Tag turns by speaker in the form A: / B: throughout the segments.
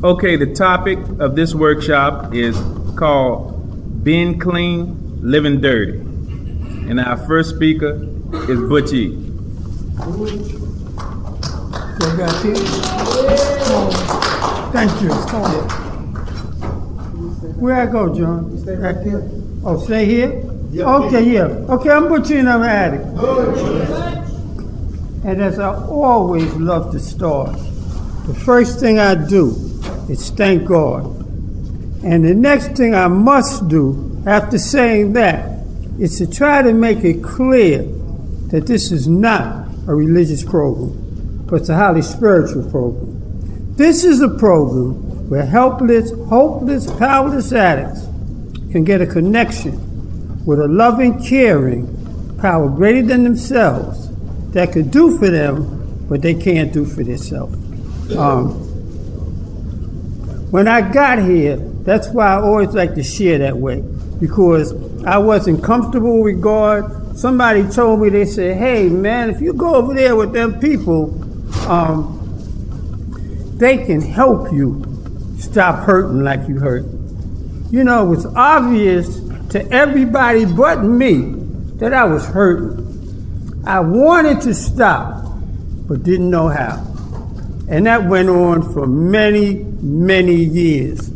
A: Okay, the topic of this workshop is called Being Clean, Living Dirty. And our first speaker is Butch E.
B: Thank you. Where I go, John? Right here? Oh, stay here? Okay, yeah. Okay, I'm Butch E and I'm an addict. And as I always love to start, the first thing I do is thank God. And the next thing I must do after saying that is to try to make it clear that this is not a religious program, but it's a highly spiritual program. This is a program where helpless, hopeless, powerless addicts can get a connection with a loving, caring power greater than themselves that could do for them what they can't do for themselves. When I got here, that's why I always like to share that way, because I wasn't comfortable with God. Somebody told me, they said, hey man, if you go over there with them people, they can help you stop hurting like you hurt. You know, it was obvious to everybody but me that I was hurting. I wanted to stop, but didn't know how. And that went on for many, many years.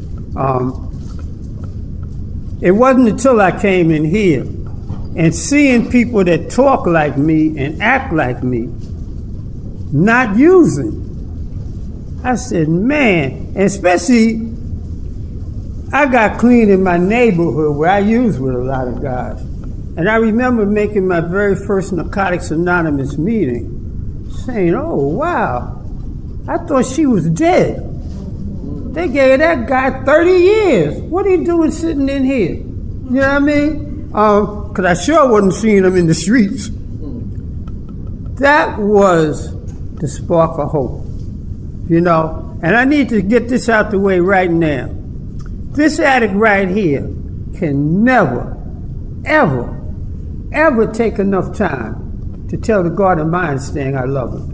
B: It wasn't until I came in here and seeing people that talk like me and act like me, not using, I said, man, and especially I got clean in my neighborhood where I used with a lot of guys. And I remember making my very first Narcotics Anonymous meeting, saying, oh, wow, I thought she was dead. They gave that guy 30 years. What are you doing sitting in here? You know what I mean? Because I sure wasn't seeing him in the streets. That was the spark of hope, you know? And I need to get this out the way right now. This addict right here can never, ever, ever take enough time to tell the God of mine saying I love him.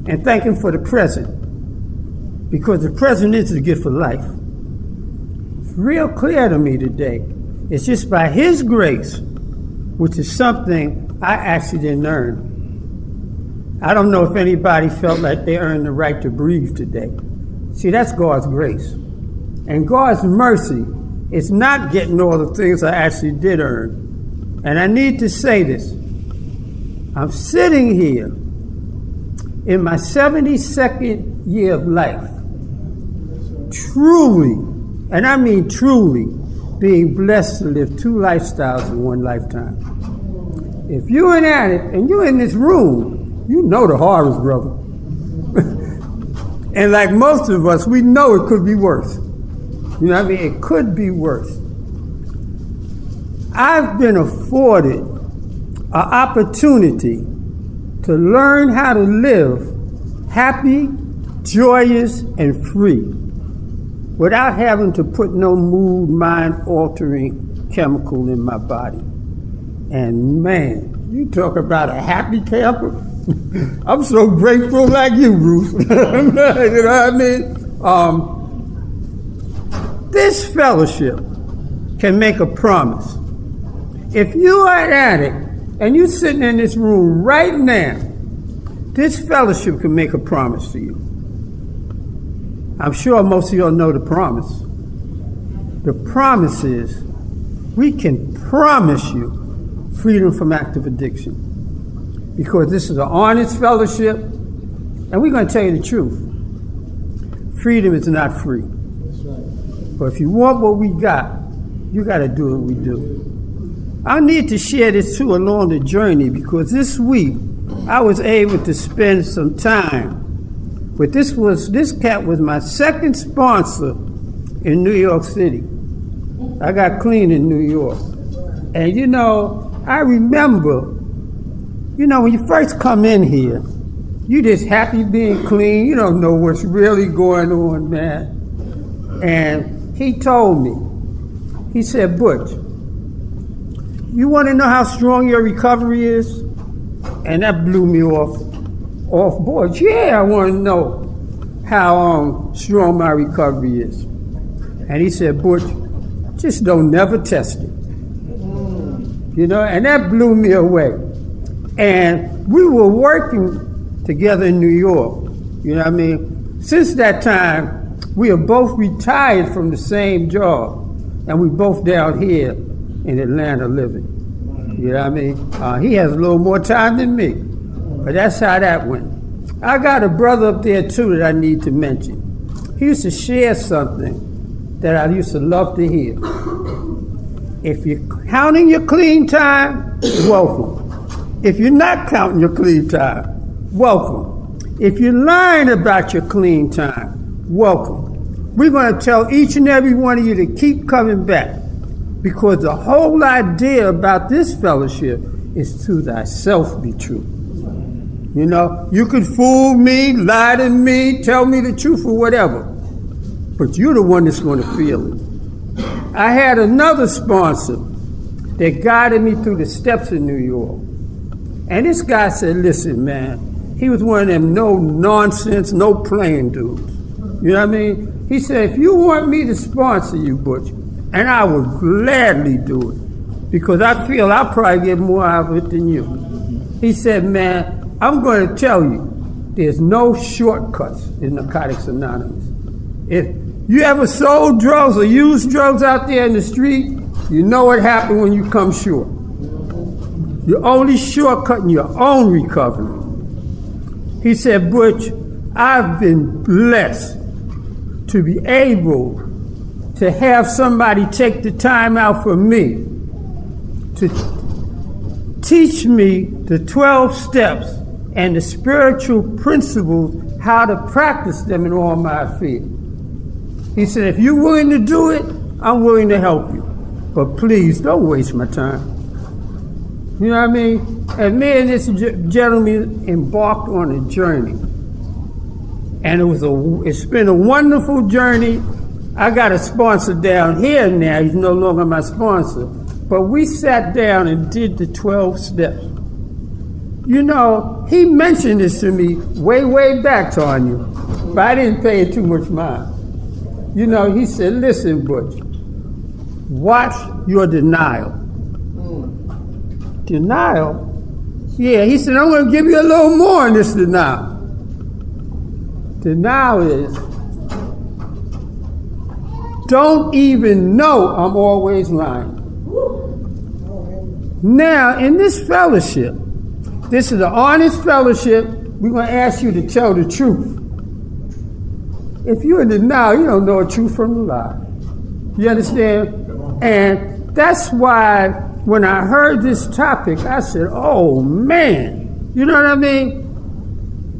B: And thank him for the present, because the present is the gift of life. It's real clear to me today. It's just by his grace, which is something I actually didn't earn. I don't know if anybody felt like they earned the right to breathe today. See, that's God's grace. And God's mercy is not getting all the things I actually did earn. And I need to say this. I'm sitting here in my 72nd year of life, truly, and I mean truly, being blessed to live two lifestyles in one lifetime. If you're an addict and you're in this room, you know the horrors, brother. And like most of us, we know it could be worse. You know what I mean? It could be worse. I've been afforded an opportunity to learn how to live happy, joyous, and free without having to put no mood, mind-altering chemical in my body. And man, you talk about a happy camper. I'm so grateful like you, Bruce. You know what I mean? This fellowship can make a promise. If you are an addict and you're sitting in this room right now, this fellowship can make a promise to you. I'm sure most of y'all know the promise. The promise is we can promise you freedom from active addiction, because this is an honest fellowship, and we're going to tell you the truth. Freedom is not free. But if you want what we got, you got to do what we do. I need to share this too along the journey, because this week I was able to spend some time with this cat was my second sponsor in New York City. I got clean in New York. And you know, I remember, you know, when you first come in here, you just happy being clean, you don't know what's really going on, man. And he told me, he said, Butch, you want to know how strong your recovery is? And that blew me off board. Yeah, I want to know. how strong my recovery is. And he said, Butch, just don't never test it. You know, and that blew me away. And we were working together in New York. You know what I mean? Since that time, we are both retired from the same job. And we both down here in Atlanta living. You know what I mean? He has a little more time than me. But that's how that went. I got a brother up there, too, that I need to mention. He used to share something that I used to love to hear. If you're counting your clean time, welcome. If you're not counting your clean time, welcome. If you're lying about your clean time, welcome. We're going to tell each and every one of you to keep coming back, because the whole idea about this fellowship is to thyself be true. You know, you could fool me, lie to me, tell me the truth or whatever, but you're the one that's going to feel it. I had another sponsor that guided me through the steps in New York. And this guy said, listen, man, he was one of them no nonsense, no playing dudes. You know what I mean? He said, if you want me to sponsor you, Butch, and I would gladly do it, because I feel I'll probably get more out of it than you. He said, man, I'm going to tell you, there's no shortcuts in Narcotics Anonymous. If you ever sold drugs or used drugs out there in the street, you know what happened when you come short. You're only shortcutting your own recovery. He said, Butch, I've been blessed to be able to have somebody take the time out for me to teach me the 12 steps and the spiritual principles, how to practice them in all my affairs. He said, if you're willing to do it, I'm willing to help you. But please, don't waste my time. You know what I mean? And me and this gentleman embarked on a journey. And it's been a wonderful journey. I got a sponsor down here now. He's no longer my sponsor. But we sat down and did the 12 steps. You know, he mentioned this to me way back, Tanya, but I didn't pay it too much mind. You know, he said, listen, Butch, watch your denial. Denial? Yeah, he said, I'm going to give you a little more in this denial. Denial is, don't even know I'm always lying. Now, in this fellowship, this is an honest fellowship. We're going to ask you to tell the truth. If you're in denial, you don't know the truth from the lie. You understand? And that's why when I heard this topic, I said, oh, man. You know what I mean?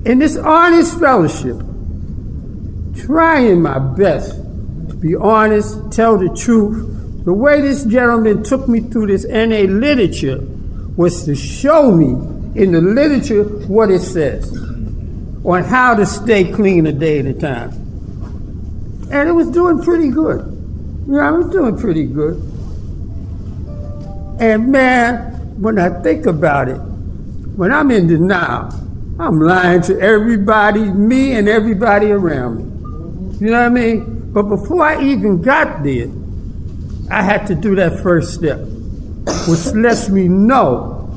B: In this honest fellowship, trying my best to be honest, tell the truth. The way this gentleman took me through this NA literature was to show me in the literature what it says on how to stay clean a day at a time. And it was doing pretty good. You know, I was doing pretty good. And man, when I think about it, when I'm in denial, I'm lying to everybody, me and everybody around me. You know what I mean? But before I even got there, I had to do that first step, which lets me know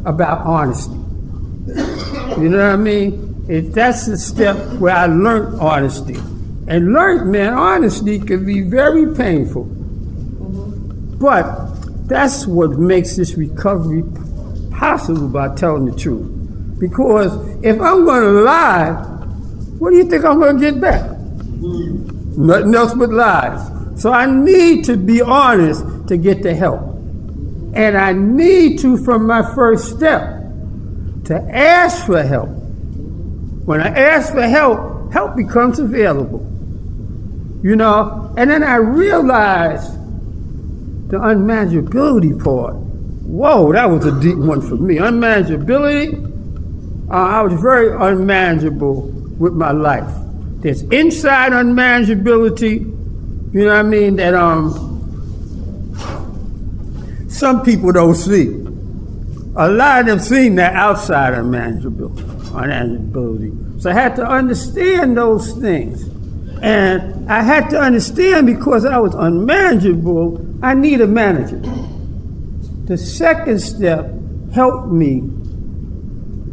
B: about honesty. You know what I mean? That's the step where I learned honesty. And learned, man, honesty can be very painful. But that's what makes this recovery possible, by telling the truth. Because if I'm going to lie, what do you think I'm going to get back? Nothing else but lies. So I need to be honest to get the help. And I need to, from my first step, to ask for help. When I ask for help, help becomes available. You know, and then I realized the unmanageability part. Whoa, that was a deep one for me. Unmanageability, I was very unmanageable with my life. There's inside unmanageability, you know what I mean, that some people don't see. A lot of them seen that outside unmanageability. So I had to understand those things. And I had to understand because I was unmanageable, I need a manager. The second step helped me,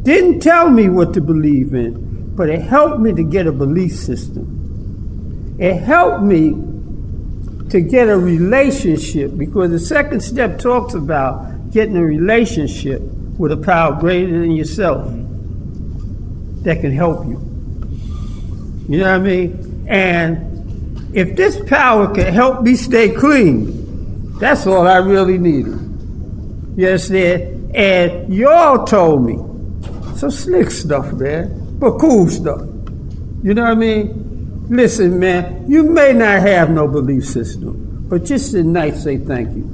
B: didn't tell me what to believe in, but it helped me to get a belief system. It helped me to get a relationship, because the second step talks about getting a relationship with a power greater than yourself that can help you. You know what I mean? And if this power can help me stay clean, that's all I really needed. You understand? And y'all told me some slick stuff, man, but cool stuff. You know what I mean? Listen, man, you may not have no belief system, but just at night say thank you.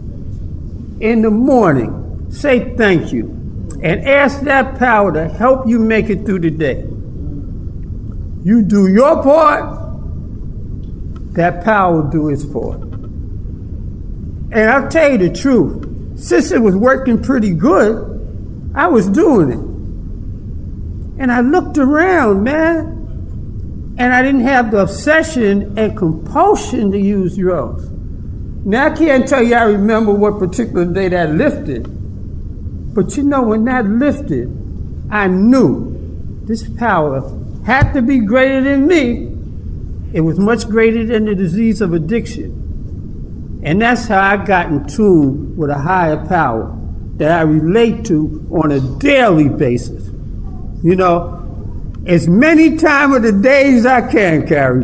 B: In the morning, say thank you. And ask that power to help you make it through the day. You do your part, that power will do its part. And I'll tell you the truth, since it was working pretty good, I was doing it. And I looked around, man, and I didn't have the obsession and compulsion to use drugs. Now, I can't tell you I remember what particular day that lifted, but you know, when that lifted, I knew this power had to be greater than me. It was much greater than the disease of addiction. And that's how I got in tune with a higher power that I relate to on a daily basis. You know, as many times of the days I can carry.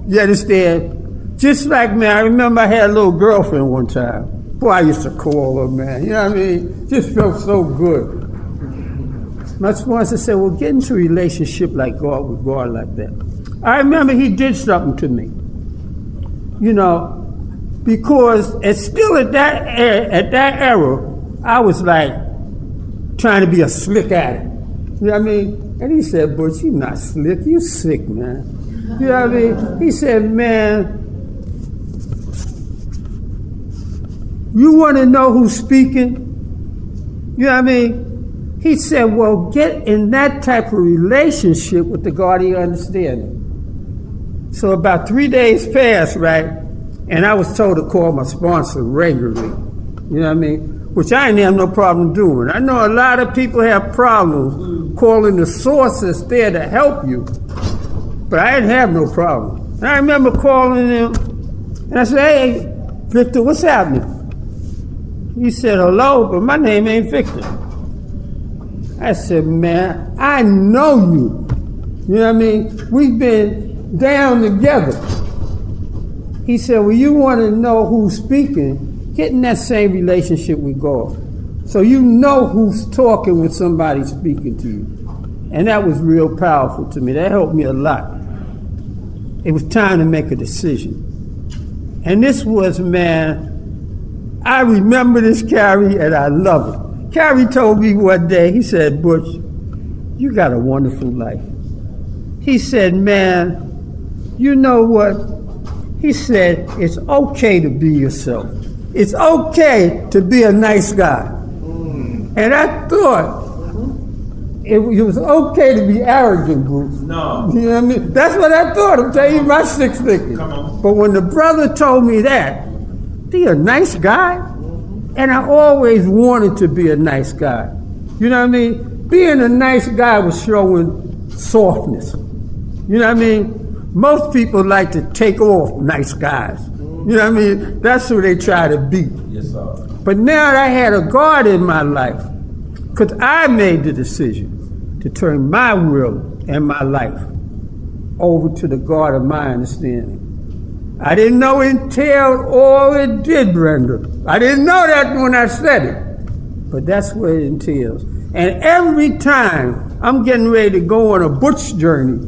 B: You understand? Just like, man, I remember I had a little girlfriend one time. Boy, I used to call her, man. You know what I mean? Just felt so good. My sponsor said, well, get into a relationship like God with God like that. I remember he did something to me. You know, because it's still at that era, I was like trying to be a slick addict. You know what I mean? And he said, but you not slick, you sick, man. You know what I mean? He said, man, you want to know who's speaking? You know what I mean? He said, well, get in that type of relationship with the God of your understanding. So about 3 days passed, right? And I was told to call my sponsor regularly. You know what I mean? Which I didn't have no problem doing. I know a lot of people have problems calling the source that's there to help you. But I didn't have no problem. And I remember calling him, and I said, hey, Victor, what's happening? He said, hello, but my name ain't Victor. I said, man, I know you. You know what I mean? We've been down together. He said, well, you want to know who's speaking, get in that same relationship with God. So you know who's talking when somebody's speaking to you. And that was real powerful to me. That helped me a lot. It was time to make a decision. And this was, man, I remember this, Carrie, and I love it. Carrie told me one day, he said, Butch, you got a wonderful life. He said, man, you know what? He said, it's okay to be yourself. It's okay to be a nice guy. And I thought it was okay to be arrogant, Bruce.
A: No.
B: You know what I mean? That's what I thought. I'm telling you my six thinking.
A: Come on.
B: But when the brother told me that, be a nice guy, and I always wanted to be a nice guy. You know what I mean? Being a nice guy was showing softness. You know what I mean? Most people like to take off nice guys. You know what I mean? That's who they try to be.
A: Yes, sir.
B: But now that I had a God in my life, because I made the decision to turn my will and my life over to the God of my understanding. I didn't know it entailed all it did, Brenda. I didn't know that when I said it. But that's what it entails. And every time I'm getting ready to go on a Butch journey,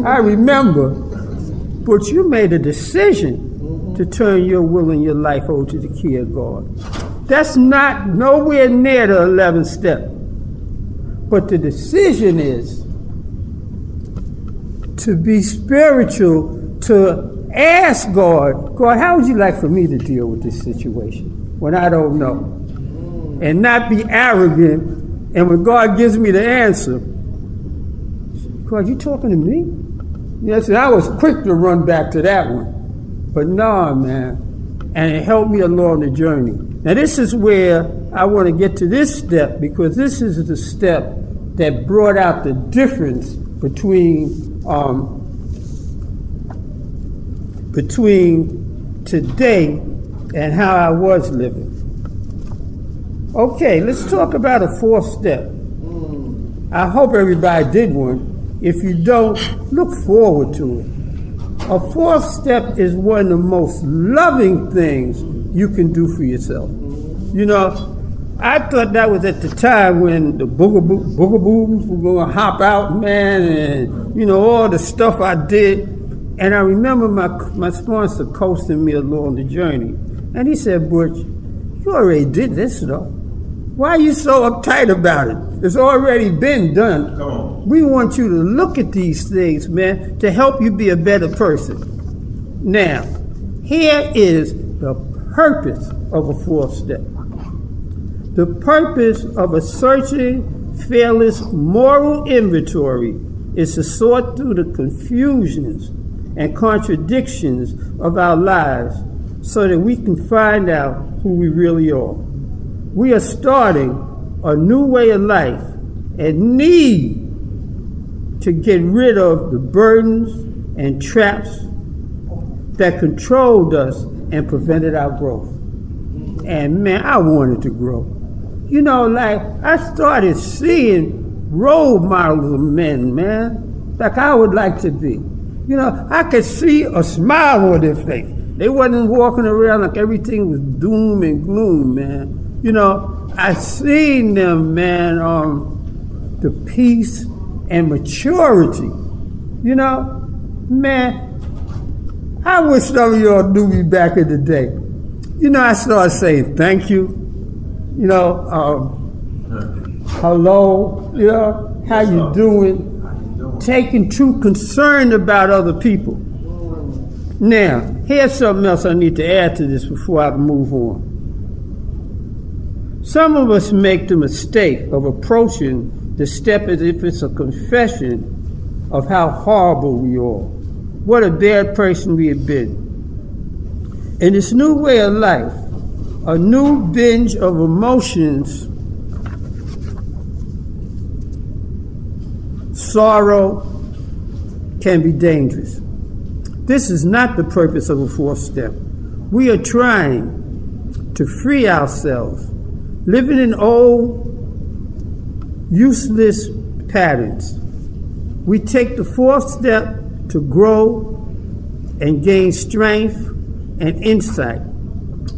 B: I remember, Butch, you made a decision to turn your will and your life over to the care of God. That's not nowhere near the 11th step. But the decision is to be spiritual, to ask God, God, how would you like for me to deal with this situation when I don't know? And not be arrogant, and when God gives me the answer, God, you talking to me? Yes, and I was quick to run back to that one. But nah, man. And it helped me along the journey. Now this is where I want to get to this step, because this is the step that brought out the difference between today and how I was living. Okay, let's talk about a fourth step. I hope everybody did one. If you don't, look forward to it. A fourth step is one of the most loving things you can do for yourself. You know, I thought that was at the time when the boogaboos were going to hop out, man, and, you know, all the stuff I did. And I remember my sponsor coasting me along the journey. And he said, Butch, you already did this, though. Why are you so uptight about it? It's already been done.
A: Come on.
B: We want you to look at these things, man, to help you be a better person. Now, here is the purpose of a fourth step. The purpose of a searching, fearless moral inventory is to sort through the confusions and contradictions of our lives so that we can find out who we really are. We are starting a new way of life and need to get rid of the burdens and traps that controlled us and prevented our growth. And man, I wanted to grow. You know, like I started seeing role models of men, man, like I would like to be. You know, I could see a smile on their face. They wasn't walking around like everything was doom and gloom, man. You know, I seen them, man, the peace and maturity. You know, man, I wish some of y'all knew me back in the day. You know, I started saying thank you. You know, hello, you know, how you doing? Taking true concern about other people. Now, here's something else I need to add to this before I move on. Some of us make the mistake of approaching the step as if it's a confession of how horrible we are, what a bad person we have been. In this new way of life, a new binge of emotions, sorrow, can be dangerous. This is not the purpose of a fourth step. We are trying to free ourselves, living in old, useless patterns. We take the fourth step to grow and gain strength and insight.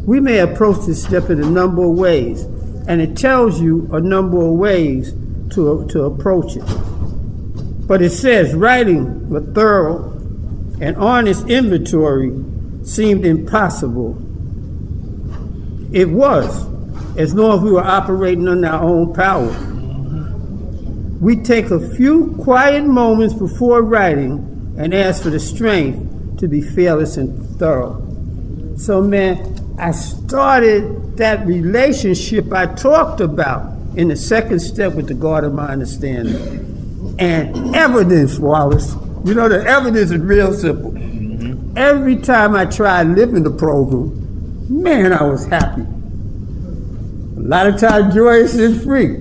B: We may approach this step in a number of ways, and it tells you a number of ways to approach it. But it says writing a thorough and honest inventory seemed impossible. It was, as long as we were operating on our own power. We take a few quiet moments before writing and ask for the strength to be fearless and thorough. So, man, I started that relationship I talked about in the second step with the God of my understanding. And evidence, Wallace. You know, the evidence is real simple. Every time I tried living the program, man, I was happy. A lot of times joyous and free.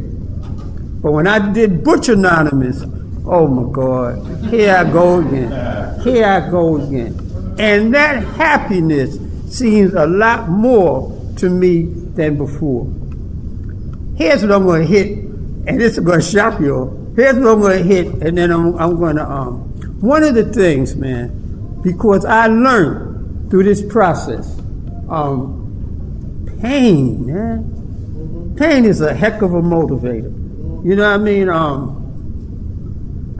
B: But when I did Butch Anonymous, oh my God, here I go again. Here I go again. And that happiness seems a lot more to me than before. Here's what I'm going to hit, and this is going to shock you all. Here's what I'm going to hit, and then I'm going to, one of the things, man, because I learned through this process, pain, man. Pain is a heck of a motivator. You know what I mean?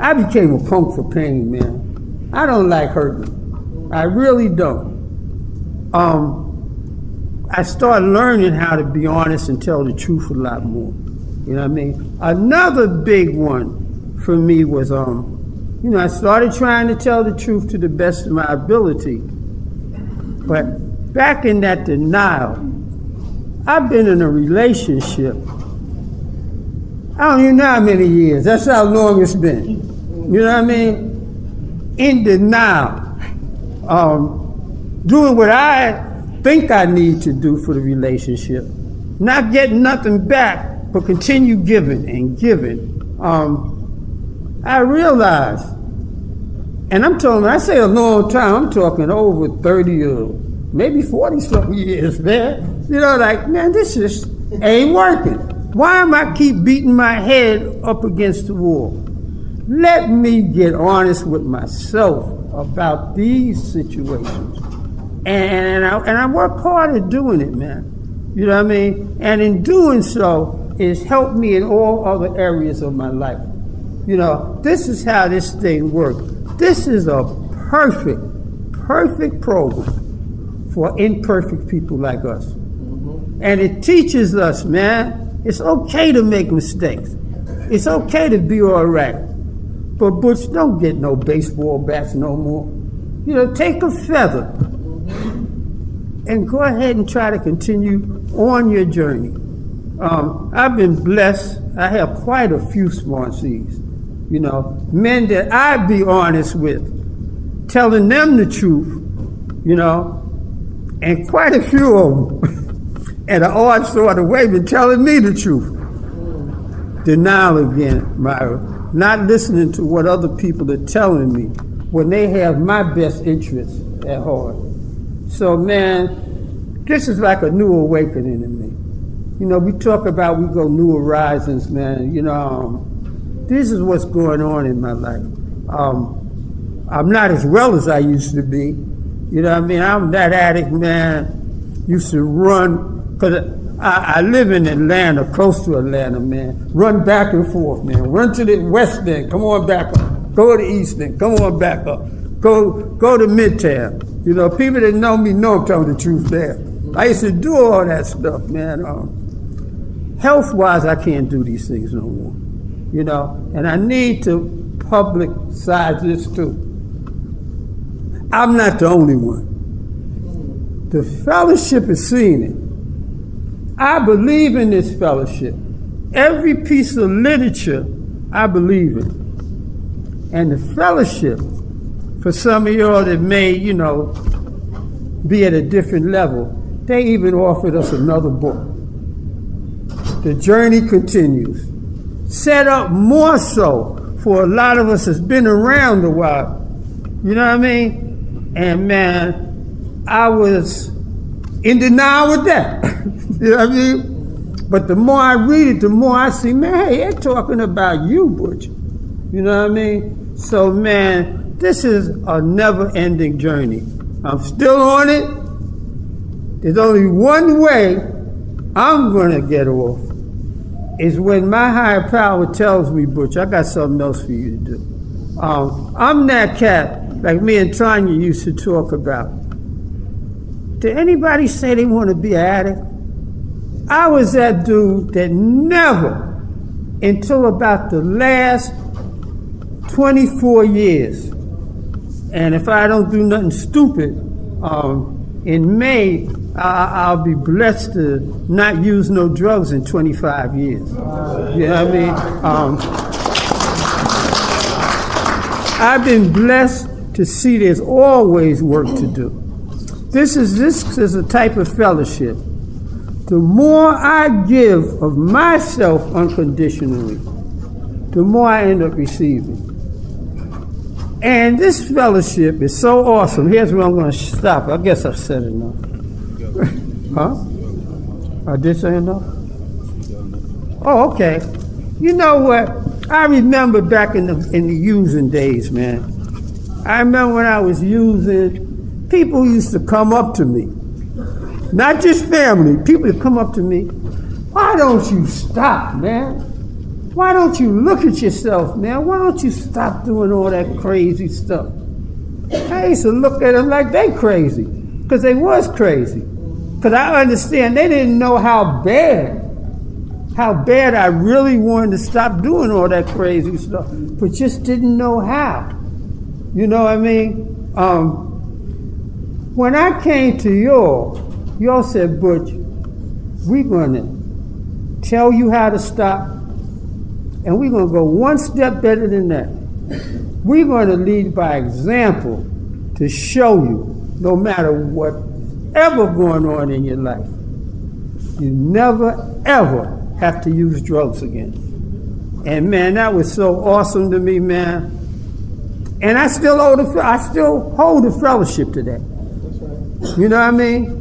B: I became a punk for pain, man. I don't like hurting. I really don't. I started learning how to be honest and tell the truth a lot more. You know what I mean? Another big one for me was, I started trying to tell the truth to the best of my ability. But back in that denial, I've been in a relationship, I don't even know how many years. That's how long it's been. You know what I mean? In denial. Doing what I think I need to do for the relationship. Not getting nothing back, but continue giving and giving. I realized, and I'm talking, I say a long time, I'm talking over 30 or maybe 40 something years, man. You know, like, man, this just ain't working. Why am I keep beating my head up against the wall? Let me get honest with myself about these situations. And I work hard at doing it, man. You know what I mean? And in doing so, it's helped me in all other areas of my life. You know, this is how this thing works. This is a perfect program for imperfect people like us. And it teaches us, man, it's okay to make mistakes. It's okay to be all right. But Butch, don't get no baseball bats no more. You know, take a feather and go ahead and try to continue on your journey. I've been blessed. I have quite a few sponsees, you know, men that I'd be honest with, telling them the truth, you know, and quite a few of them, in an odd sort of way, been telling me the truth. Denial again, Myra. Not listening to what other people are telling me when they have my best interests at heart. So, man, this is like a new awakening in me. You know, we talk about we go new horizons, man. You know, this is what's going on in my life. I'm not as well as I used to be. You know what I mean? I'm that addict, man. Used to run, because I live in Atlanta, close to Atlanta, man. Run back and forth, man. Run to the west end, come on back up. Go to the east end, come on back up. Go to Midtown. You know, people that know me know I'm telling the truth there. I used to do all that stuff, man. Health-wise, I can't do these things no more. You know, and I need to publicize this too. I'm not the only one. The fellowship is seeing it. I believe in this fellowship. Every piece of literature, I believe in. And the fellowship, for some of y'all that may, you know, be at a different level, they even offered us another book. The journey continues. Set up more so for a lot of us that's been around a while. You know what I mean? And man, I was in denial with that. You know what I mean? But the more I read it, the more I see, man, hey, they're talking about you, Butch. You know what I mean? So, man, this is a never-ending journey. I'm still on it. There's only one way I'm going to get off, is when my higher power tells me, Butch, I got something else for you to do. I'm that cat, like me and Tanya used to talk about. Did anybody say they want to be an addict? I was that dude that never, until about the last 24 years, and if I don't do nothing stupid, in May, I'll be blessed to not use no drugs in 25 years. You know what I mean? I've been blessed to see there's always work to do. This is a type of fellowship. The more I give of myself unconditionally, the more I end up receiving. And this fellowship is so awesome. Here's where I'm going to stop. I guess I've said enough. Huh? I did say enough? Oh, okay. You know what? I remember back in the using days, man. I remember when I was using, people used to come up to me. Not just family. People would come up to me. Why don't you stop, man? Why don't you look at yourself, man? Why don't you stop doing all that crazy stuff? I used to look at them like they crazy, because they was crazy. Because I understand they didn't know how bad I really wanted to stop doing all that crazy stuff, but just didn't know how. You know what I mean? When I came to y'all said, Butch, we're going to tell you how to stop, and we're going to go one step better than that. We're going to lead by example to show you, no matter whatever going on in your life, you never, ever have to use drugs again. And man, that was so awesome to me, man. And I still hold the fellowship to that. You know what I mean?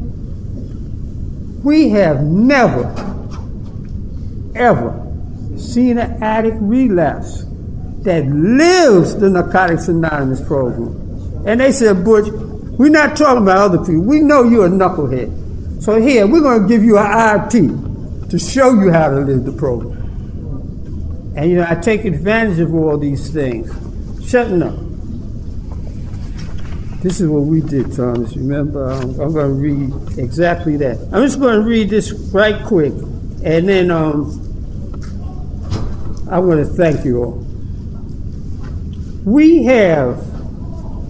B: We have never, ever seen an addict relapse that lives the Narcotics Anonymous program. And they said, Butch, we're not talking about other people. We know you're a knucklehead. So here, we're going to give you an RT to show you how to live the program. And, you know, I take advantage of all these things. Shutting up. This is what we did, Thomas. Remember, I'm going to read exactly that. I'm just going to read this right quick. And then I want to thank you all. We have,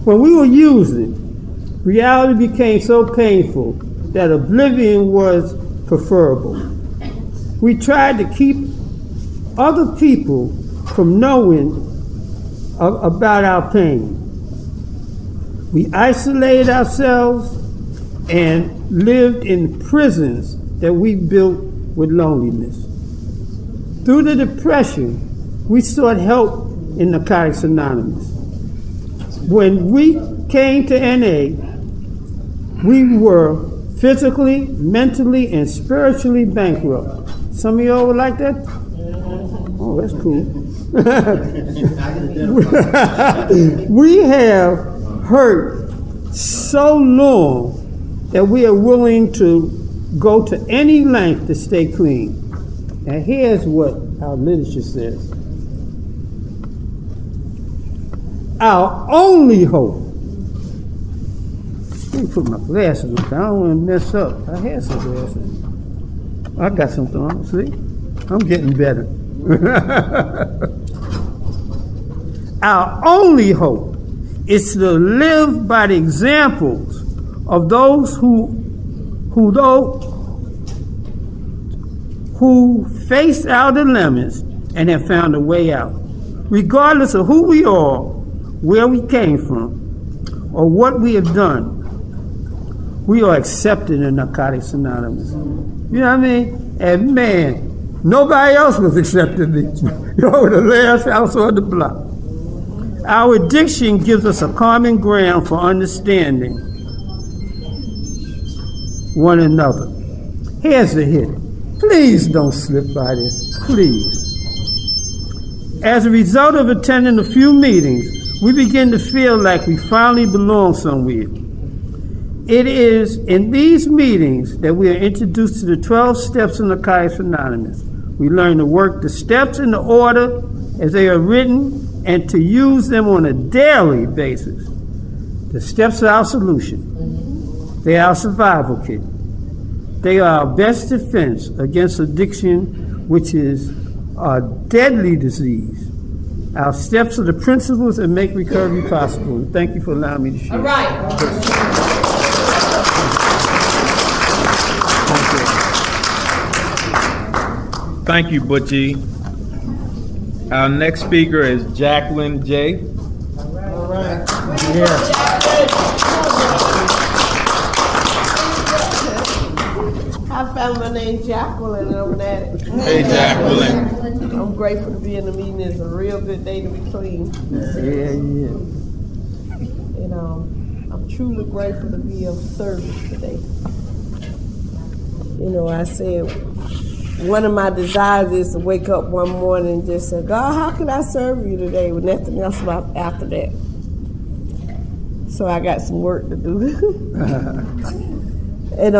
B: when we were using, reality became so painful that oblivion was preferable. We tried to keep other people from knowing about our pain. We isolated ourselves and lived in prisons that we built with loneliness. Through the depression, we sought help in Narcotics Anonymous. When we came to NA, we were physically, mentally, and spiritually bankrupt. Some of y'all would like that? Oh, that's cool. We have hurt so long that we are willing to go to any length to stay clean. And here's what our literature says. Our only hope. Let me put my glasses on. I don't want to mess up. I had some glasses. I got something on. See? I'm getting better. Our only hope is to live by the examples of those who faced our dilemmas and have found a way out. Regardless of who we are, where we came from, or what we have done, we are accepted in Narcotics Anonymous. You know what I mean? And man, nobody else was accepting me. You're the last house on the block. Our addiction gives us a common ground for understanding one another. Here's the hit. Please don't slip by this. Please. As a result of attending a few meetings, we begin to feel like we finally belong somewhere. It is in these meetings that we are introduced to the 12 steps of Narcotics Anonymous. We learn to work the steps in the order as they are written and to use them on a daily basis. The steps are our solution. They are our survival kit. They are our best defense against addiction, which is a deadly disease. Our steps are the principles that make recovery possible. And thank you for allowing me to share.
C: All right.
A: Thank you, Butchie. Our next speaker is Jacqueline J.
C: All right.
B: Yes.
C: I found my name Jacqueline and I'm an addict.
A: Hey, Jacqueline.
C: I'm grateful to be in the meeting. It's a real good day to be clean.
B: Yeah.
C: And I'm truly grateful to be of service today. You know, I said one of my desires is to wake up one morning and just say, God, how can I serve you today with nothing else about after that? So I got some work to do. And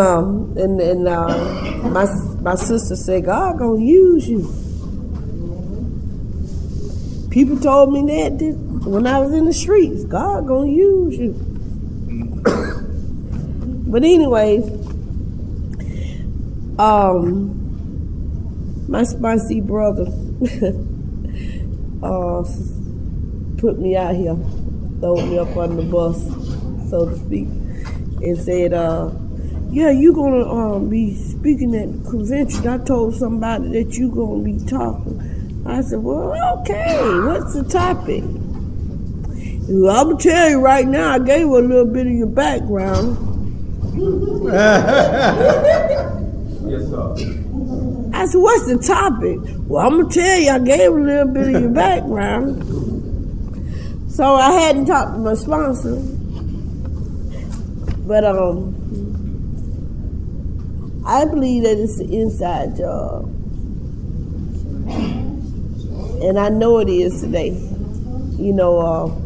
C: my sister said, God gonna use you. People told me that when I was in the streets. God gonna use you. But anyways, my spicy brother put me out here, throwed me up on the bus, so to speak, and said, yeah, you gonna be speaking at the convention. I told somebody that you gonna be talking. I said, well, okay, what's the topic? Well, I'm going to tell you right now, I gave her a little bit of your background.
A: Yes, sir.
C: I said, what's the topic? Well, I'm going to tell you, I gave her a little bit of your background. So I hadn't talked to my sponsor. But I believe that it's an inside job. And I know it is today. You know,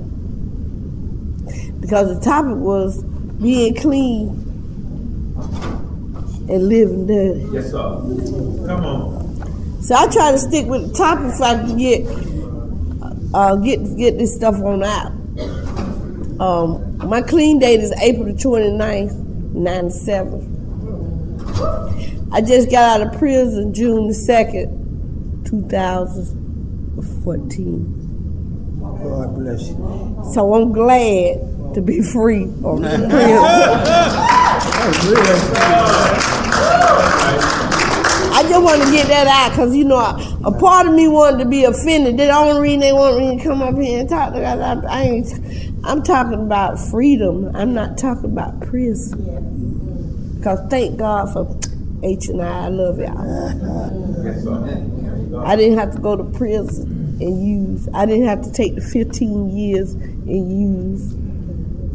C: because the topic was being clean and living dirty.
A: Yes, sir. Come on.
C: So I try to stick with the topic if I can get this stuff on out. My clean date is April the 29th, 97. I just got out of prison June the 2nd, 2014.
B: God bless you.
C: So I'm glad to be free from prison. I just want to get that out because, you know, a part of me wanted to be offended. The only reason they want me to come up here and talk to guys, I'm talking about freedom. I'm not talking about prison. Because thank God for H&I. I love y'all.
A: Yes, sir.
C: I didn't have to go to prison and use. I didn't have to take the 15 years and use.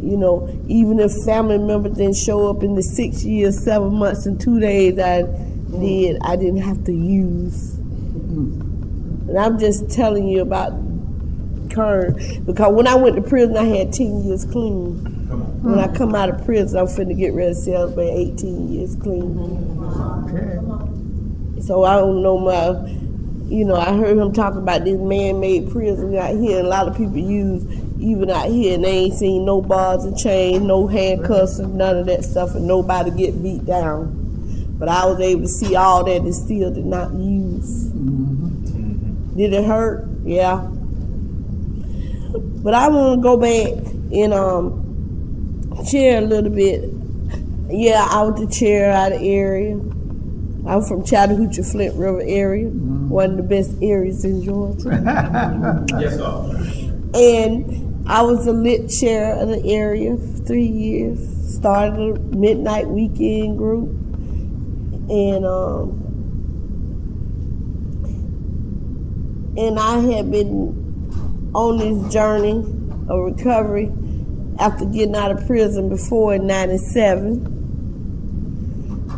C: You know, even if family members didn't show up in the 6 years, 7 months, and 2 days I didn't have to use. And I'm just telling you about current, because when I went to prison, I had 10 years clean. When I come out of prison, I'm finna get ready to celebrate 18 years clean. So I don't know I heard him talk about this man-made prison out here, and a lot of people use even out here, and they ain't seen no bars and chains, no handcuffs, and none of that stuff, and nobody get beat down. But I was able to see all that and still did not use. Did it hurt? Yeah. But I want to go back and share a little bit. Yeah, I was the chair out of the area. I'm from Chattahoochee, Flint River area, one of the best areas in Georgia.
A: Yes, sir.
C: And I was the lit chair of the area for 3 years. Started a midnight weekend group. And I had been on this journey of recovery after getting out of prison before in 97.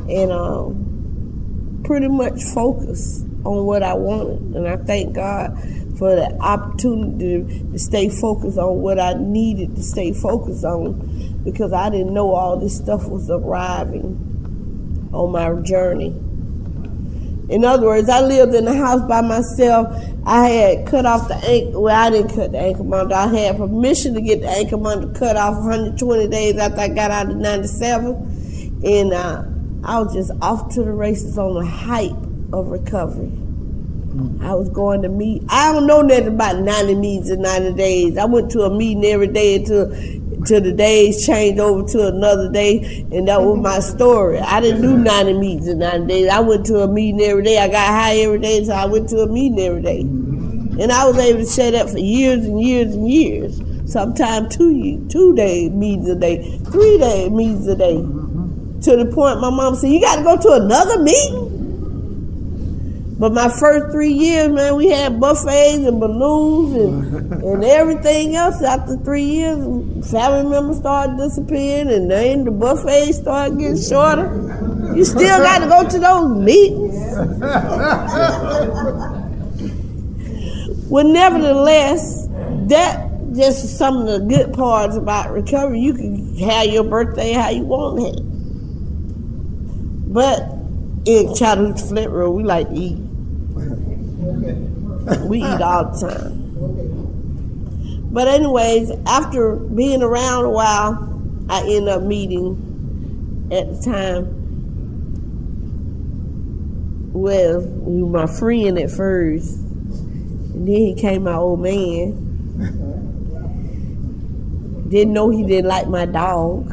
C: And pretty much focused on what I wanted. And I thank God for the opportunity to stay focused on what I needed to stay focused on, because I didn't know all this stuff was arriving on my journey. In other words, I lived in the house by myself. I had cut off the ankle. Well, I didn't cut the ankle monitor. I had permission to get the ankle monitor cut off 120 days after I got out of 97. And I was just off to the races on the hype of recovery. I was going to meet. I don't know nothing about 90 meetings in 90 days. I went to a meeting every day until the days changed over to another day, and that was my story. I didn't do 90 meetings in 90 days. I went to a meeting every day. I got high every day, so I went to a meeting every day. And I was able to say that for years and years and years. Sometimes 2 day meetings a day, 3 day meetings a day. To the point my mom said, you got to go to another meeting? But my first 3 years, man, we had buffets and balloons and everything else. After 3 years, family members started disappearing, and then the buffets started getting shorter. You still got to go to those meetings. Well, nevertheless, that just is some of the good parts about recovery. You can have your birthday how you want it. But in Chattahoochee Flint Road, we like to eat. We eat all the time. But anyways, after being around a while, I ended up meeting at the time with my friend at first. And then he came my old man. Didn't know he didn't like my dog.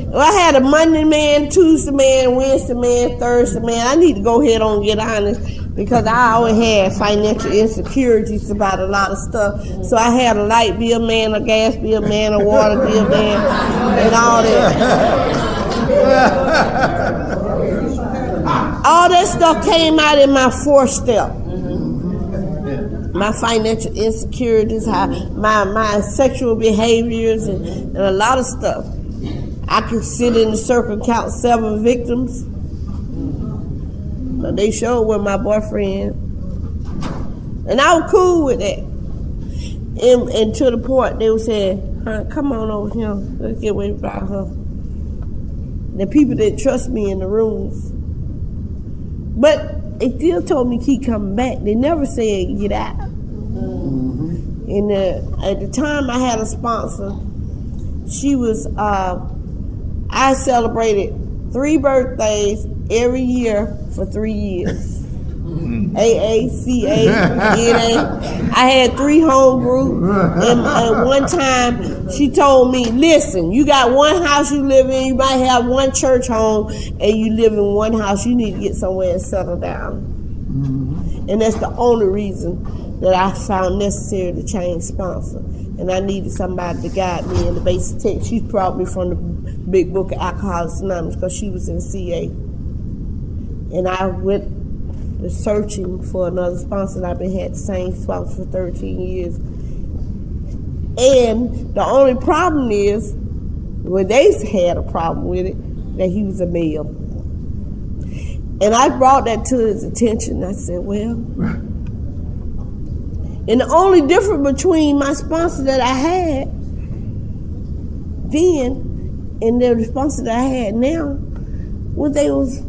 C: Well, I had a Monday man, Tuesday man, Wednesday man, Thursday man. I need to go ahead on and get honest because I always had financial insecurities about a lot of stuff. So I had a light bill man, a gas bill man, a water bill man, and all that. All that stuff came out in my fourth step. My financial insecurities, my sexual behaviors, and a lot of stuff. I could sit in the circle and count 7 victims. But they showed with my boyfriend. And I was cool with that. And to the point they would say, come on over here, let's get away from her. The people that trust me in the rooms. But they still told me keep coming back. They never said get out. And at the time I had a sponsor. She was, I celebrated 3 birthdays every year for 3 years. AA, CA, NA. I had 3 home groups. And one time she told me, listen, you got 1 house you live in, you might have 1 church home, and you live in 1 house, you need to get somewhere and settle down. And that's the only reason that I found necessary to change sponsor. And I needed somebody to guide me in the basic text. She brought me from the big book of Alcoholics Anonymous because she was in CA. And I went searching for another sponsor, and I've been had the same sponsor for 13 years. And the only problem is, when they had a problem with it, that he was a male. And I brought that to his attention. I said, well, and the only difference between my sponsor that I had then and the sponsor that I had now was they was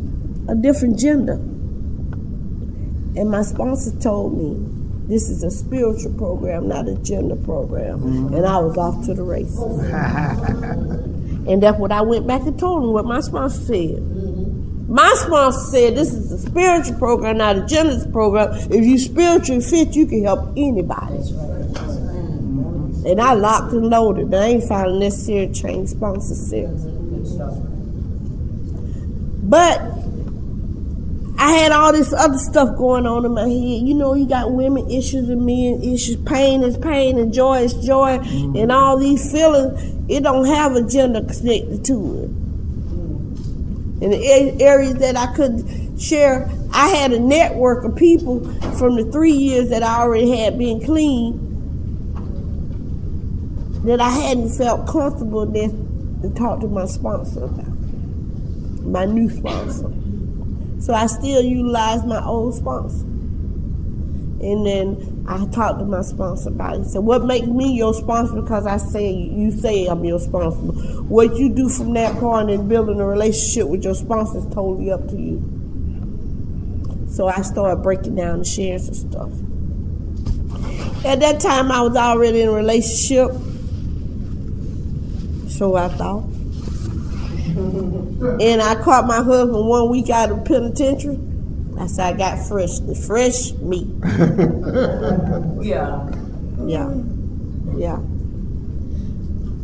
C: a different gender. And my sponsor told me, this is a spiritual program, not a gender program. And I was off to the races. And that's what I went back and told him, what my sponsor said. My sponsor said, this is a spiritual program, not a gender program. If you spiritually fit, you can help anybody. And I locked and loaded. I ain't found a necessary change sponsor since. But I had all this other stuff going on in my head. You know, you got women issues and men issues. Pain is pain and joy is joy. And all these feelings, it don't have a gender connected to it. In the areas that I couldn't share, I had a network of people from the 3 years that I already had been clean that I hadn't felt comfortable to talk to my sponsor about, my new sponsor. So I still utilize my old sponsor. And then I talked to my sponsor about it. He said, what makes me your sponsor? Because you say I'm your sponsor. What you do from that point in building a relationship with your sponsor is totally up to you. So I started breaking down and sharing some stuff. At that time, I was already in a relationship. So I thought. And I caught my husband 1 week out of the penitentiary. I said, I got fresh meat. Yeah.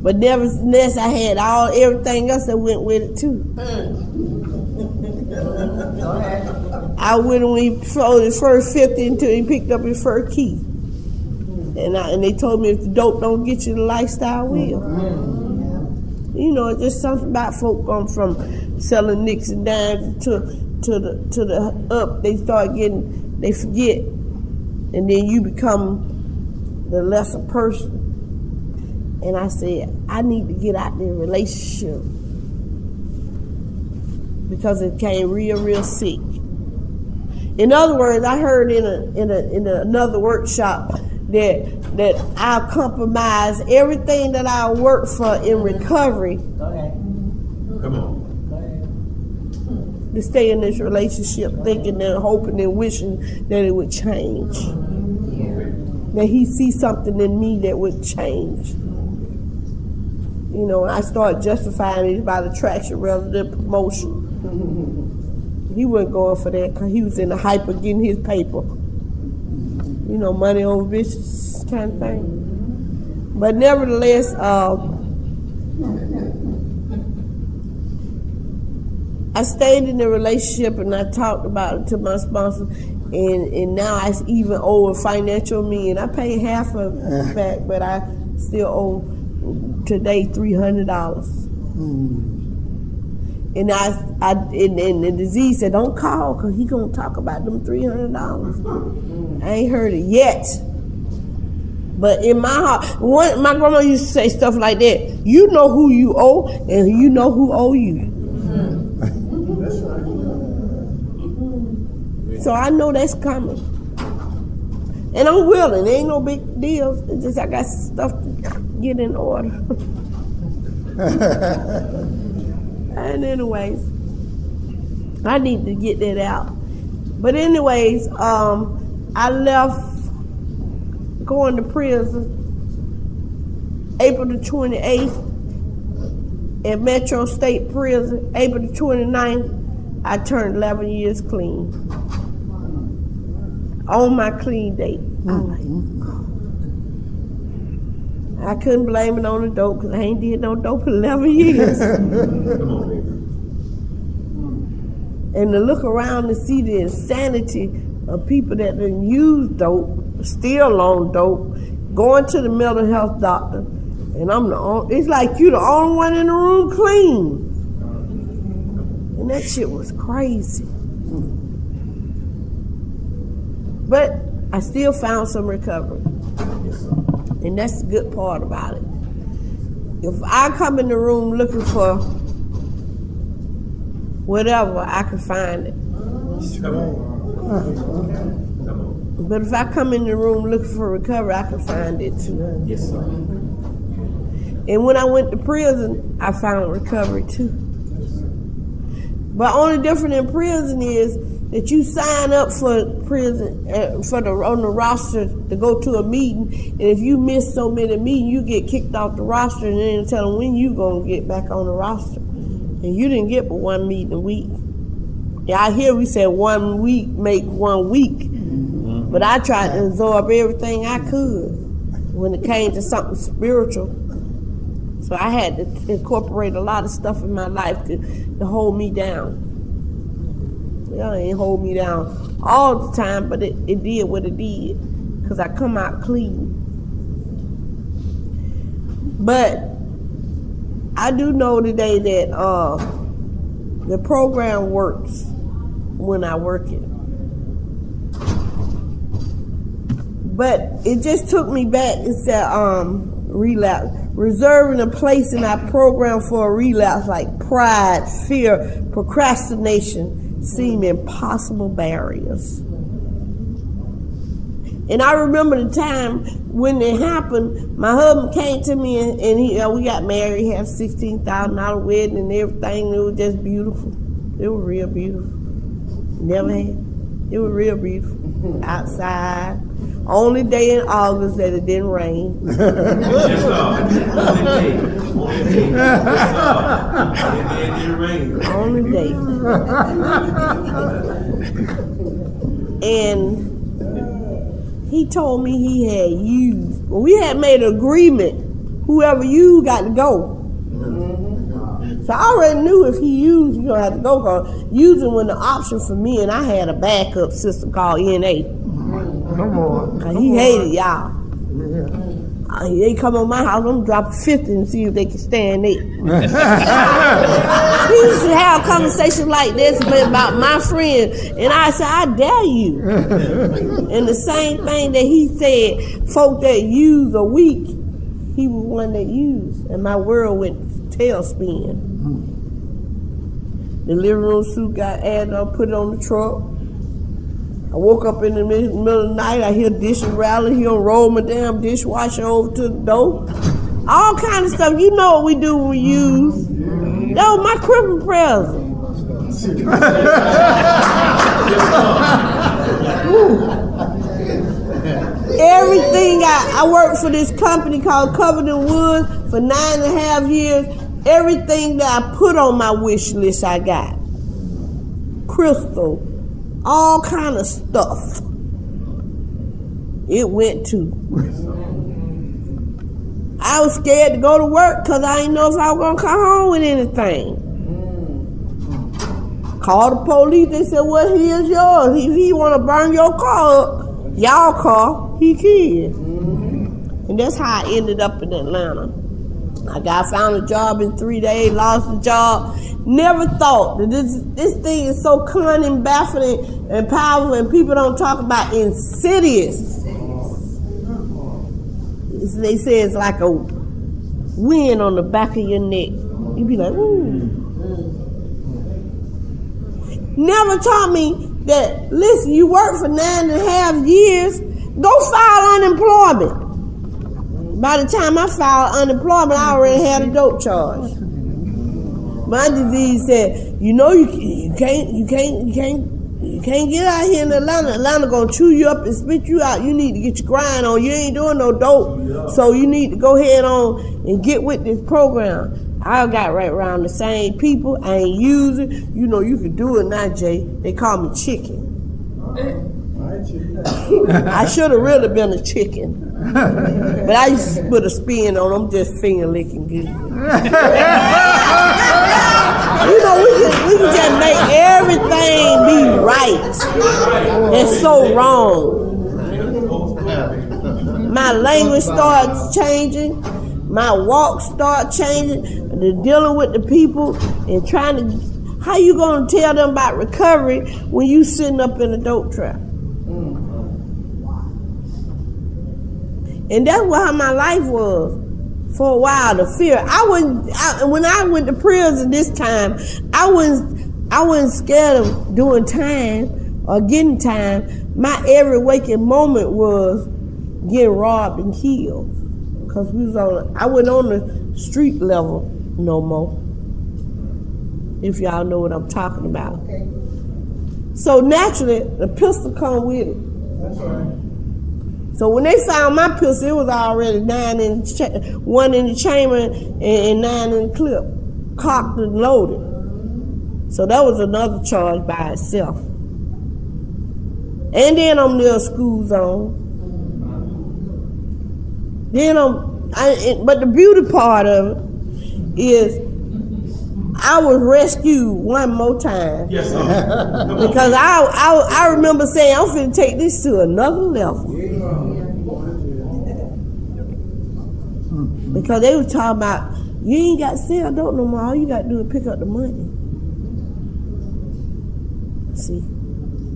C: But nevertheless, I had everything else that went with it too. I went when he sold his first 50 until he picked up his first key. And they told me if the dope don't get you, the lifestyle will. You know, it's just something about folk going from selling nicks and dimes to the up. They forget, and then you become the lesser person. And I said, I need to get out there relationship because it came real sick. In other words, I heard in another workshop that I'll compromise everything that I work for in recovery.
D: Go ahead.
A: Come on.
C: To stay in this relationship, thinking and hoping and wishing that it would change. That he sees something in me that would change. You know, I started justifying it by attraction rather than promotion. He wasn't going for that because he was in the hype of getting his paper. You know, money over bitches kind of thing. But nevertheless, I stayed in the relationship and I talked about it to my sponsor, and now I even owe a financial mean. I paid half of it back, but I still owe today $300. And and the disease said, don't call, because he gonna talk about them $300. I ain't heard it yet. But in my heart, my grandma used to say stuff like that. You know who you owe, and you know who owe you. So I know that's coming. And I'm willing. It ain't no big deal. It's just I got stuff to get in order. And anyways, I need to get that out. But anyways, I left going to prison April the 28th at Metro State Prison. April the 29th, I turned 11 years clean. On my clean date. I'm like, I couldn't blame it on the dope, because I ain't did no dope in 11 years. And to look around and see the insanity of people that done use dope, still on dope, going to the mental health doctor, and I'm the only, it's like you the only one in the room clean. And that shit was crazy. But I still found some recovery. And that's the good part about it. If I come in the room looking for whatever, I can find it. But if I come in the room looking for recovery, I can find it too. Yes, sir. And when I went to prison, I found recovery too. But only different in prison is that you sign up for prison on the roster to go to a meeting, and if you miss so many meetings, you get kicked off the roster, and then tell them when you gonna get back on the roster. And you didn't get but one meeting a week. Yeah, out here we said 1 week make 1 week, but I tried to absorb everything I could when it came to something spiritual. So I had to incorporate a lot of stuff in my life to hold me down. Well, it ain't hold me down all the time, but it did what it did, because I come out clean. But I do know today that the program works when I work it. But it just took me back. It said relapse. Reserving a place in our program for a relapse, like pride, fear, procrastination, seem impossible barriers. And I remember the time when it happened, my husband came to me and we got married. He had a $16,000 wedding and everything. It was just beautiful. It was real beautiful. Never had. It was real beautiful. Outside. Only day in August that it didn't rain. Only day. And he told me he had used. Well, we had made an agreement. Whoever used got to go. So I already knew if he used, you're going to have to go. Cause using was an option for me, and I had a backup system called NA.
B: Come on.
C: He hated y'all. They come on my house, I'm dropping 50 and see if they can stand it. He used to have conversations like this about my friend, and I said, I dare you. And the same thing that he said, folk that use a week, he was one that used, and my world went tailspin. The living room suit got added up, put it on the truck. I woke up in the middle of the night, I hear dishes rattling, he done roll my damn dishwasher over to the door. All kind of stuff. You know what we do when we use. That was my Christmas present. Everything I worked for this company called Covenant Woods for 9.5 years. Everything that I put on my wish list I got. Crystal. All kind of stuff. It went to. I was scared to go to work because I didn't know if I was going to come home with anything. Called the police. They said, well, here's yours. If he want to burn your car up, y'all car, he can. And that's how I ended up in Atlanta. I found a job in 3 days, lost the job. Never thought that this thing is so cunning, baffling, and powerful, and people don't talk about insidious. They say it's like a wind on the back of your neck. You be like, ooh. Never taught me that, listen, you work for 9.5 years, go file unemployment. By the time I filed unemployment, I already had a dope charge. My disease said, you know, you can't get out here in Atlanta. Atlanta gonna chew you up and spit you out. You need to get your grind on. You ain't doing no dope, so you need to go ahead on and get with this program. I got right around the same people. I ain't using. You know, you can do it now, Jay. They call me chicken. I should have really been a chicken. But I used to put a spin on them, just finger licking good. You know, we can just make everything be right. It's so wrong. My language starts changing. My walk starts changing. The dealing with the people and trying to. How you gonna tell them about recovery when you sitting up in a dope trap? And that's how my life was for a while. The fear. When I went to prison this time, I wasn't scared of doing time or getting time. My every waking moment was getting robbed and killed. Cause I wasn't on the street level no more. If y'all know what I'm talking about. Okay. So naturally, the pistol come with it. That's right. So when they found my pistol, it was already 1 in the chamber and 9 in the clip, cocked and loaded. So that was another charge by itself. And then I'm near a school zone. But the beauty part of it is I was rescued one more time. Yes, sir. Because I remember saying, I'm finna take this to another level. Because they were talking about, you ain't got to sell dope no more. All you got to do is pick up the money. See,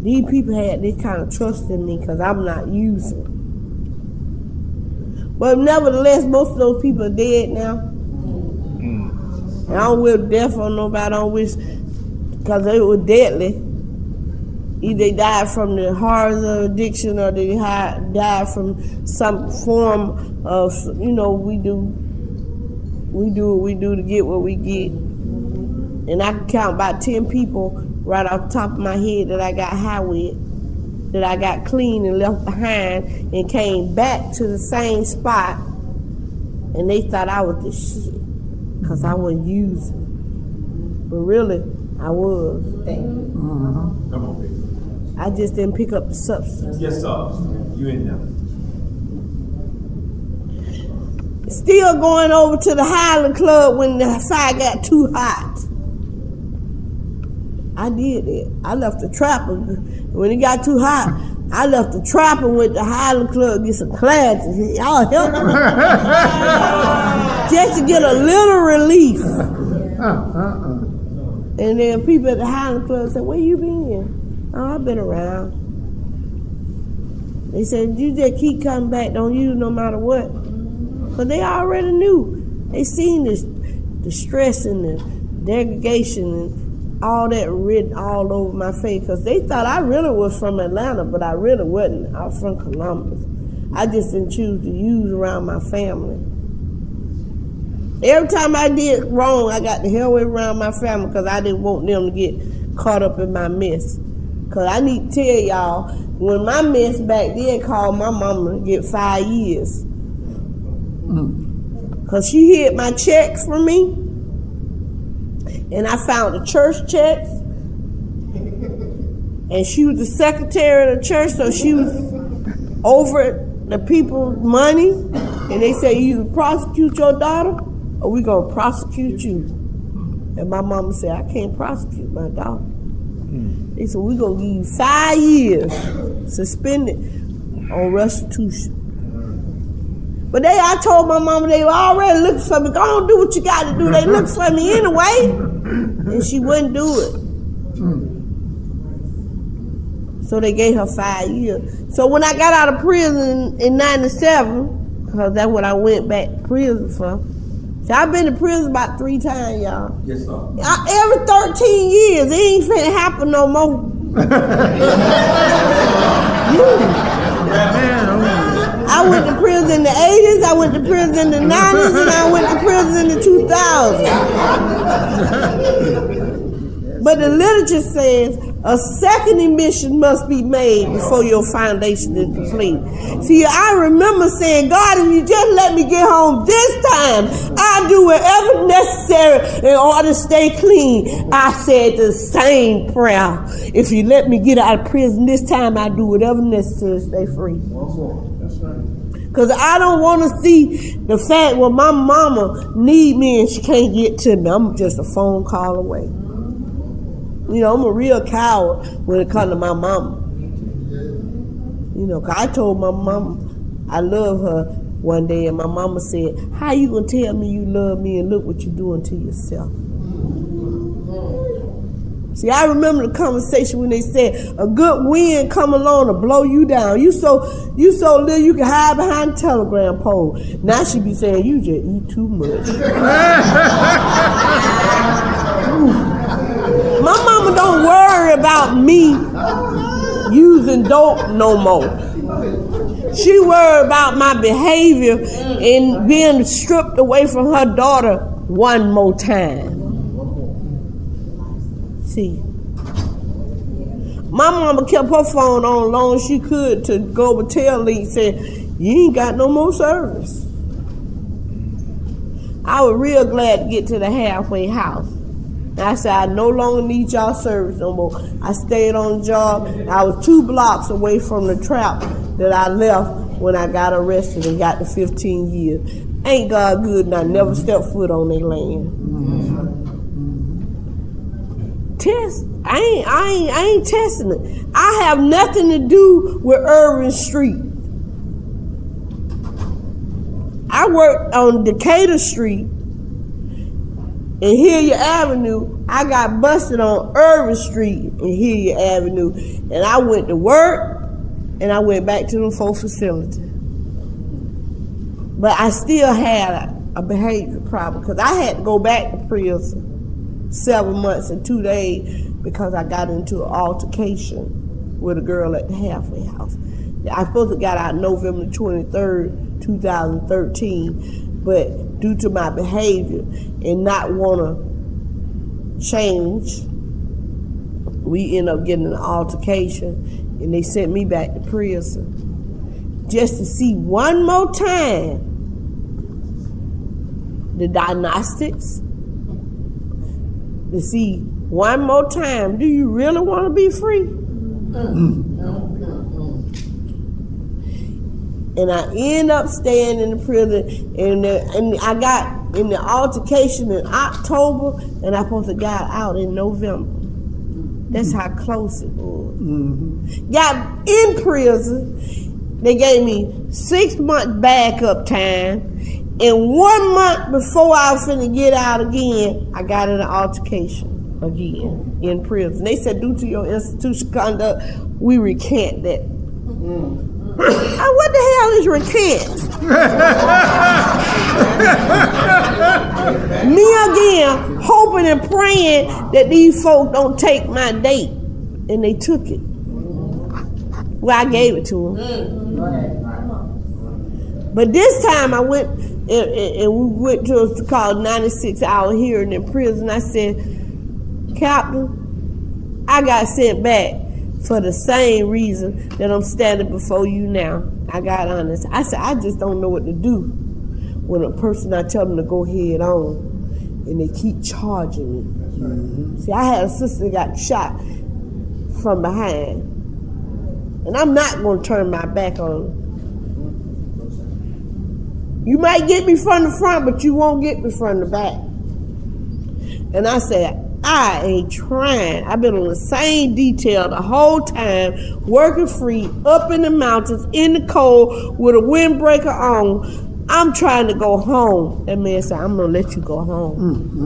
C: these people had this kind of trust in me because I'm not using. But nevertheless, most of those people are dead now. And I don't wish death on nobody. I don't wish, because they were deadly. Either they died from the horrors of addiction or they died from some form of, you know, we do what we do to get what we get. And I can count about 10 people right off the top of my head that I got high with, that I got clean and left behind and came back to the same spot. And they thought I was the shit. Because I wasn't using. But really, I was. Come on, baby. I just didn't pick up the substance. Yes, sir. You in there. Still going over to the Highland Club when the fire got too hot. I did it. I left the trap. When it got too hot, I left the trap and went to Highland Club to get some classes. Y'all help me. Just to get a little relief. And then people at the Highland Club said, where you been? Oh, I've been around. They said, you just keep coming back, don't use no matter what. But they already knew. They seen the stress and the degradation and all that written all over my face. Because they thought I really was from Atlanta, but I really wasn't. I was from Columbus. I just didn't choose to use around my family. Every time I did wrong, I got the hell away around my family because I didn't want them to get caught up in my mess. Because I need to tell y'all, when my mess back then called my mama to get 5 years. Because she hid my checks from me. And I found the church checks. And she was the secretary of the church, so she was over the people's money. And they said, you either prosecute your daughter or we gonna prosecute you. And my mama said, I can't prosecute my daughter. They said, we're gonna give you 5 years suspended on restitution. But I told my mama they were already looking for me. Go on, do what you got to do. They looked for me anyway. And she wouldn't do it. So they gave her 5 years. So when I got out of prison in 97, because that's what I went back to prison for. So I've been to prison about 3 times, y'all.
D: Yes, sir.
C: Every 13 years, it ain't finna happen no more. I went to prison in the 80s, I went to prison in the 90s, and I went to prison in the 2000s. But the literature says a second admission must be made before your foundation is complete. See, I remember saying, God, if you just let me get home this time, I'll do whatever necessary in order to stay clean. I said the same prayer. If you let me get out of prison this time, I'll do whatever necessary to stay free. Because I don't want to see the fact where my mama need me and she can't get to me. I'm just a phone call away. You know, I'm a real coward when it comes to my mama. You know, 'cause I told my mama I love her one day, and my mama said, how you gonna tell me you love me and look what you're doing to yourself? See, I remember the conversation when they said, a good wind come along to blow you down. You so little you can hide behind a telegram pole. Now she be saying, you just eat too much. My mama don't worry about me using dope no more. She worry about my behavior and being stripped away from her daughter one more time. See, my mama kept her phone on as long as she could to go over tell Lee, said, you ain't got no more service. I was real glad to get to the halfway house. I said, I no longer need y'all service no more. I stayed on the job. I was 2 blocks away from the trap that I left when I got arrested and got the 15 years. Ain't God good, and I never stepped foot on their land. Test. I ain't testing it. I have nothing to do with Irving Street. I worked on Decatur Street and Hilliard Avenue. I got busted on Irving Street and Hilliard Avenue, and I went to work and I went back to the 4 facility. But I still had a behavior problem because I had to go back to prison 7 months and 2 days because I got into an altercation with a girl at the halfway house. I supposed to got out November 23rd, 2013, but due to my behavior and not want to change, we ended up getting an altercation and they sent me back to prison just to see one more time the diagnostics, to see one more time, do you really want to be free? And I end up staying in the prison, and I got in the altercation in October, and I supposed to got out in November. That's how close it was. Got in prison, they gave me 6 months backup time, and 1 month before I was finna get out again, I got in an altercation again in prison. They said, due to your institutional conduct, we recant that. What the hell is recant? Me again, hoping and praying that these folks don't take my date. And they took it. Well, I gave it to them. But this time I went and we went to what's called 96-hour hearing in prison. I said, Captain, I got sent back for the same reason that I'm standing before you now. I got honest. I said, I just don't know what to do when a person, I tell them to go head on and they keep charging me. See, I had a sister that got shot from behind. And I'm not going to turn my back on her. You might get me from the front, but you won't get me from the back. And I said, I ain't trying. I've been on the same detail the whole time, working free, up in the mountains, in the cold, with a windbreaker on. I'm trying to go home. That man said, I'm going to let you go home.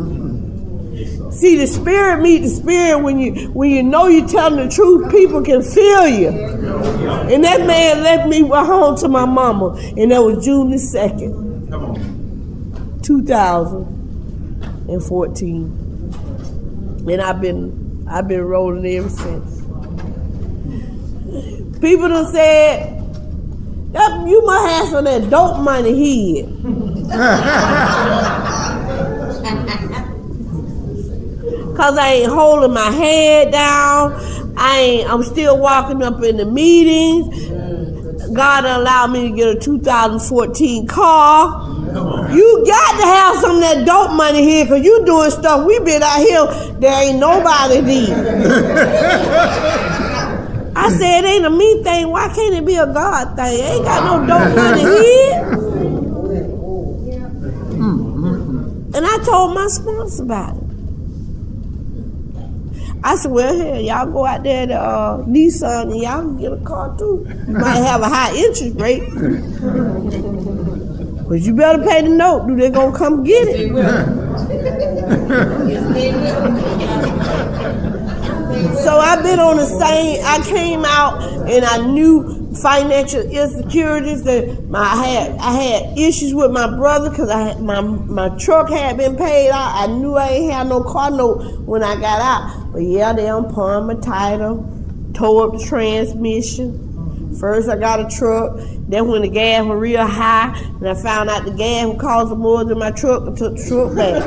C: See, the spirit meet the spirit. When you know you're telling the truth, people can feel you. And that man left me home to my mama, and that was June the 2nd, 2014. And I've been rolling ever since. People done said, you must have some of that dope money hid. Cause I ain't holding my head down. I'm still walking up in the meetings. God allowed me to get a 2014 car. You got to have some of that dope money here, cause you doing stuff we been out here there ain't nobody did. I said it ain't a me thing. Why can't it be a God thing? Ain't got no dope money here. And I told my sponsor about it. I said, well, here, y'all go out there to Nissan and y'all can get a car too. You might have a high interest rate. But you better pay the note. Do they gonna come get it? So I've been on the same, I came out and I knew financial insecurities that I had issues with my brother because my truck had been paid out. I knew I ain't had no car note when I got out. But yeah, they pawned my title, tore up the transmission. First I got a truck, then when the gas was real high, and I found out the gas would cost more than my truck, I took the truck back.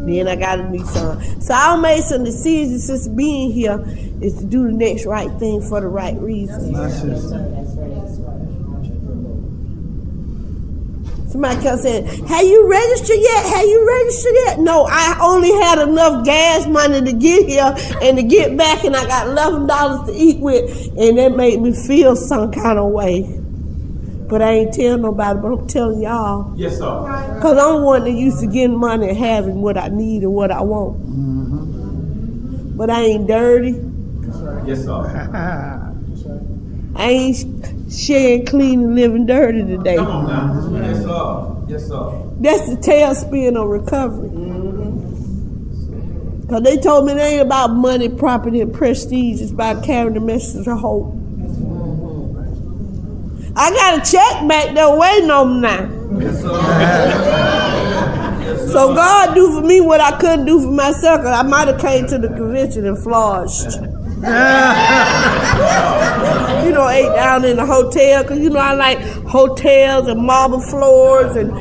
C: Then I got a Nissan. So I made some decisions since being here is to do the next right thing for the right reason. Somebody kept saying, have you registered yet? Have you registered yet? No, I only had enough gas money to get here and to get back, and I got $11 to eat with, and that made me feel some kind of way. But I ain't telling nobody, but I'm telling y'all. Yes, sir. Because I'm one that used to getting money and having what I need and what I want. Mm-hmm. But I ain't dirty. That's right. Yes, sir. I ain't sharing clean and living dirty today. Come on now. Yes, sir. Yes, sir. That's the tailspin of recovery. Because they told me it ain't about money, property, and prestige. It's about carrying the message of hope. I got a check back there waiting on me now. Yes, sir. So God do for me what I couldn't do for myself. Cause I might have came to the convention and flushed. Ate down in the hotel. Cause I like hotels and marble floors and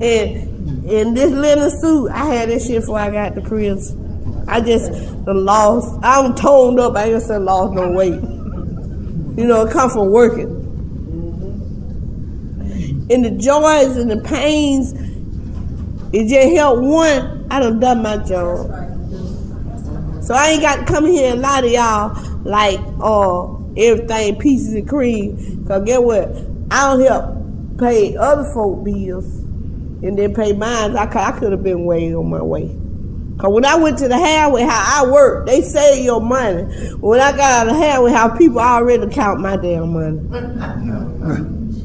C: this linen suit. I had that shit before I got to prison. I just lost. I'm toned up. I just lost no weight. It come from working. And the joys and the pains, it just helped one. I done my job. So I ain't got to come here and lie to y'all like, everything peaches and cream. Because guess what? I don't help pay other folk bills and then pay mine. I could have been way on my way. Because when I went to the highway, how I work, they save your money. When I got out of the highway, how people already count my damn money.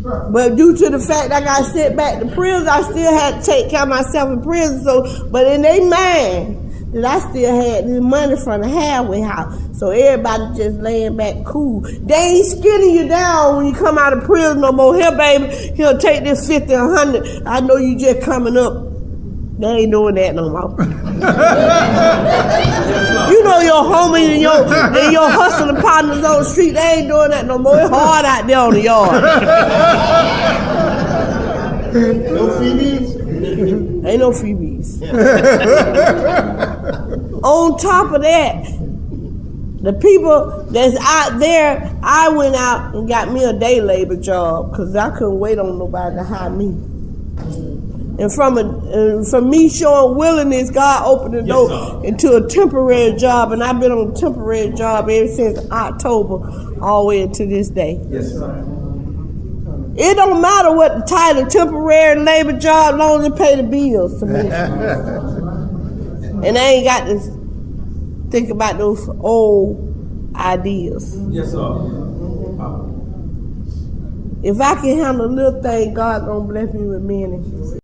C: But due to the fact I got sent back to prison, I still had to take care of myself in prison. But in their mind, that I still had this money from the halfway house. So everybody just laying back cool. They ain't skinning you down when you come out of prison no more. Here, baby, he'll take this 50 or 100. I know you just coming up. They ain't doing that no more. Your homies and your hustling partners on the street, they ain't doing that no more. It's hard out there on the yard.
D: No freebies?
C: Ain't no freebies. On top of that, the people that's out there, I went out and got me a day labor job because I couldn't wait on nobody to hire me. And from me showing willingness, God opened the door into a temporary job, and I've been on a temporary job ever since October, all the way to this day.
D: Yes, sir.
C: It don't matter what the title, temporary labor job, long as it pay the bills to me. And I ain't got to think about those old ideas.
A: Yes, sir.
C: If I can handle a little thing, God gonna bless me with many.